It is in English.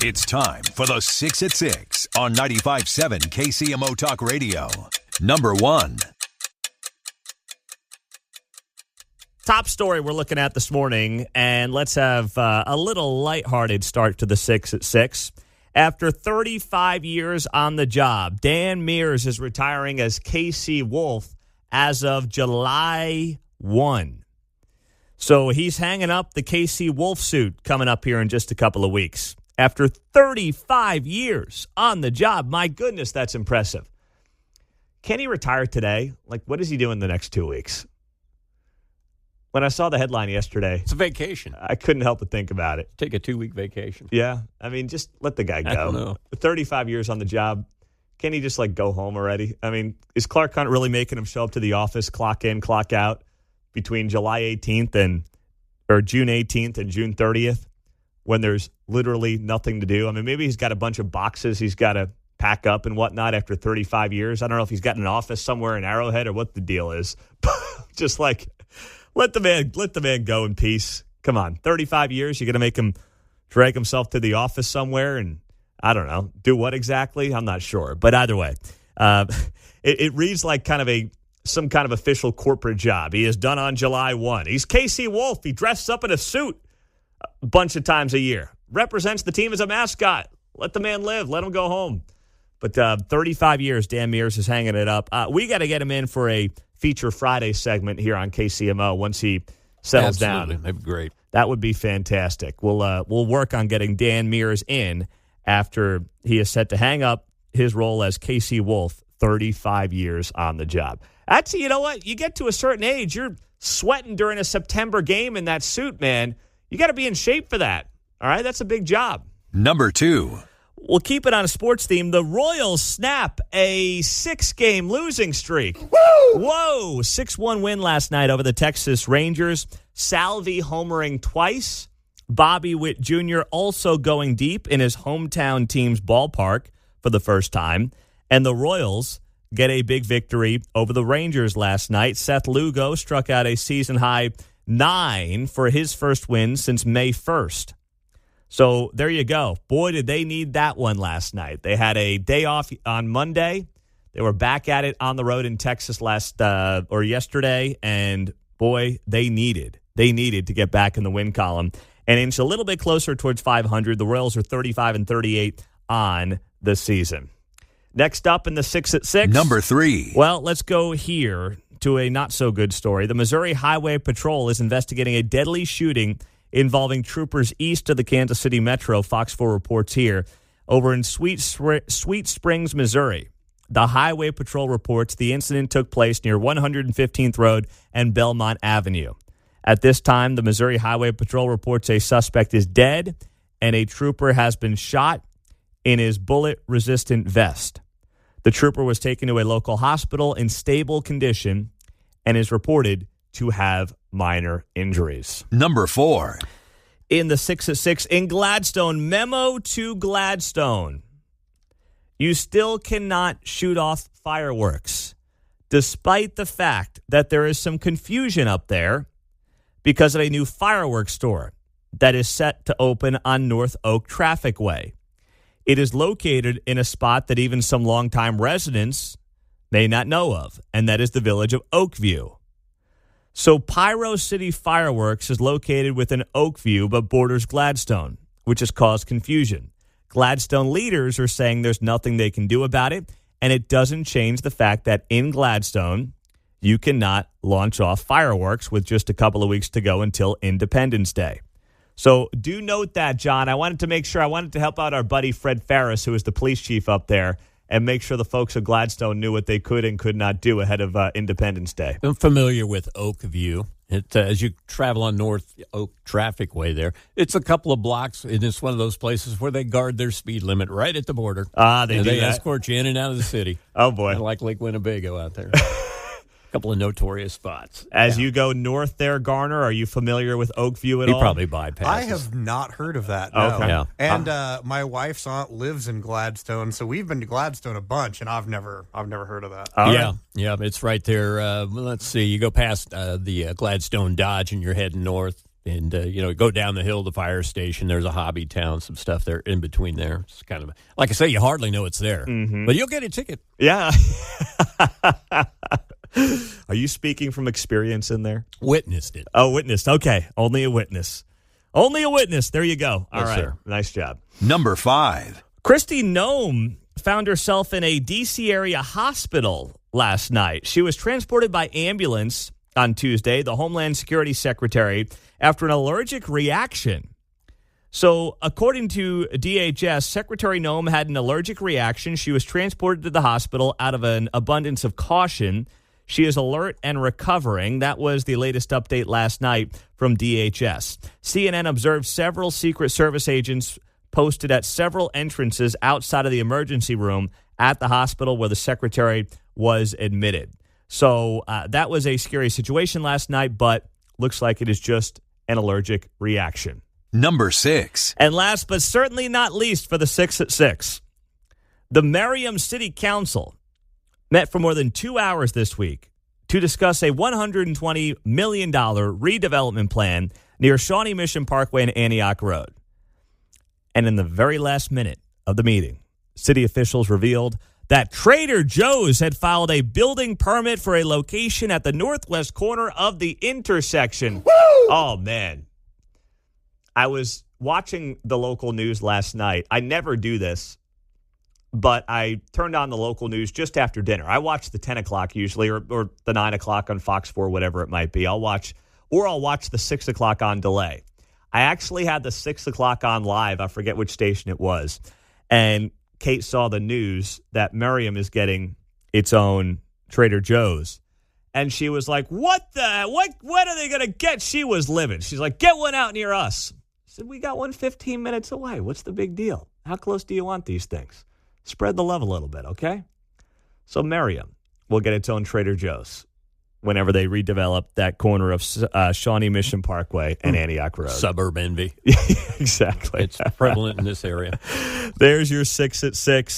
It's time for the 6 at 6 on 95.7 KCMO Talk Radio. Number 1. Top story we're looking at this morning, and let's have a little lighthearted start to the 6 at 6. After 35 years on the job, Dan Mears is retiring as KC Wolf as of July 1. So he's hanging up the KC Wolf suit coming up here in just a couple of weeks. After 35 years on the job, my goodness, that's impressive. Can he retire today? Like, what does he do in the next 2 weeks? When I saw the headline yesterday, it's a vacation. I couldn't help but think about it. Take a 2-week vacation. Yeah. I mean, just let the guy go. I don't know. 35 years on the job. Can he just, go home already? I mean, is Clark Hunt really making him show up to the office, clock in, clock out between July 18th or June 18th and June 30th when there's literally nothing to do? I mean, maybe he's got a bunch of boxes he's got to pack up and whatnot after 35 years. I don't know if he's got an office somewhere in Arrowhead or what the deal is. Just let the man go in peace. Come on, 35 years, you're going to make him drag himself to the office somewhere and, I don't know, do what exactly? I'm not sure. But either way, it reads like some kind of official corporate job. He is done on July 1. He's KC Wolf. He dresses up in a suit a bunch of times a year. Represents the team as a mascot. Let the man live. Let him go home. But 35 years, Dan Mears is hanging it up. We got to get him in for a Feature Friday segment here on KCMO once he settles down. That'd be great. That would be fantastic. We'll work on getting Dan Mears in after he is set to hang up his role as KC Wolf, 35 years on the job. That's, you know what? You get to a certain age, you're sweating during a September game in that suit, man. You got to be in shape for that. All right? That's a big job. Number 2. We'll keep it on a sports theme. The Royals snap a 6-game losing streak. Woo! Whoa! 6-1 win last night over the Texas Rangers. Salvi homering twice. Bobby Witt Jr. also going deep in his hometown team's ballpark for the first time. And the Royals get a big victory over the Rangers last night. Seth Lugo struck out a season-high 9 for his first win since May 1st. So there you go. Boy, did they need that one last night. They had a day off on Monday. They were back at it on the road in Texas yesterday, and boy, they needed to get back in the win column and inch a little bit closer towards 500. The Royals are 35-38 on the season. Next up in the 6 at 6. Number 3. Well, let's go here to a not-so-good story. The Missouri Highway Patrol is investigating a deadly shooting involving troopers east of the Kansas City Metro, Fox 4 reports here, over in Sweet Springs, Missouri. The Highway Patrol reports the incident took place near 115th Road and Belmont Avenue. At this time, the Missouri Highway Patrol reports a suspect is dead and a trooper has been shot in his bullet-resistant vest. The trooper was taken to a local hospital in stable condition and is reported to have minor injuries. Number 4. In the 6 at 6, in Gladstone, memo to Gladstone. You still cannot shoot off fireworks, despite the fact that there is some confusion up there because of a new fireworks store that is set to open on North Oak Traffic Way. It is located in a spot that even some longtime residents may not know of, and that is the village of Oakview. So Pyro City Fireworks is located within Oakview but borders Gladstone, which has caused confusion. Gladstone leaders are saying there's nothing they can do about it, and it doesn't change the fact that in Gladstone, you cannot launch off fireworks with just a couple of weeks to go until Independence Day. So do note that, John. I wanted to help out our buddy Fred Ferris, who is the police chief up there, and make sure the folks of Gladstone knew what they could and could not do ahead of Independence Day. I'm familiar with Oakview. As you travel on North Oak Traffic Way there, it's a couple of blocks, and it's one of those places where they guard their speed limit right at the border. They escort you in and out of the city. Oh, boy. Kind of like Lake Winnebago out there. A couple of notorious spots. As you go north there, Garner, are you familiar with Oakview at all? He probably bypasses. I have not heard of that, no. Okay. Yeah. And my wife's aunt lives in Gladstone, so we've been to Gladstone a bunch, and I've never heard of that. Yeah, it's right there. Let's see, you go past the Gladstone Dodge, and you're heading north. And, go down the hill, the fire station, there's a hobby town, some stuff there in between there. It's kind of, like I say, you hardly know it's there. Mm-hmm. But you'll get a ticket. Yeah. Are you speaking from experience in there? Witnessed it. Oh, witnessed. Okay. Only a witness. Only a witness. There you go. All right. Sir. Nice job. Number 5. Kristi Noem found herself in a D.C. area hospital last night. She was transported by ambulance on Tuesday, the Homeland Security Secretary, after an allergic reaction. So, according to DHS, Secretary Noem had an allergic reaction. She was transported to the hospital out of an abundance of caution. She is alert and recovering. That was the latest update last night from DHS. CNN observed several Secret Service agents posted at several entrances outside of the emergency room at the hospital where the secretary was admitted. So that was a scary situation last night, but looks like it is just an allergic reaction. Number 6. And last but certainly not least for the 6 at 6, the Merriam City Council met for more than 2 hours this week to discuss a $120 million redevelopment plan near Shawnee Mission Parkway and Antioch Road. And in the very last minute of the meeting, city officials revealed that Trader Joe's had filed a building permit for a location at the northwest corner of the intersection. Woo! Oh, man. I was watching the local news last night. I never do this, but I turned on the local news just after dinner. I watch the 10 o'clock usually or the 9 o'clock on Fox 4, whatever it might be. I'll watch the 6 o'clock on delay. I actually had the 6 o'clock on live. I forget which station it was. And Kate saw the news that Merriam is getting its own Trader Joe's. And she was like, what are they going to get? She was livid. She's like, get one out near us. I said, we got one 15 minutes away. What's the big deal? How close do you want these things? Spread the love a little bit, okay? So Merriam will get its own Trader Joe's whenever they redevelop that corner of Shawnee Mission Parkway and Antioch Road. Suburb envy. Exactly. It's prevalent in this area. There's your 6 at 6.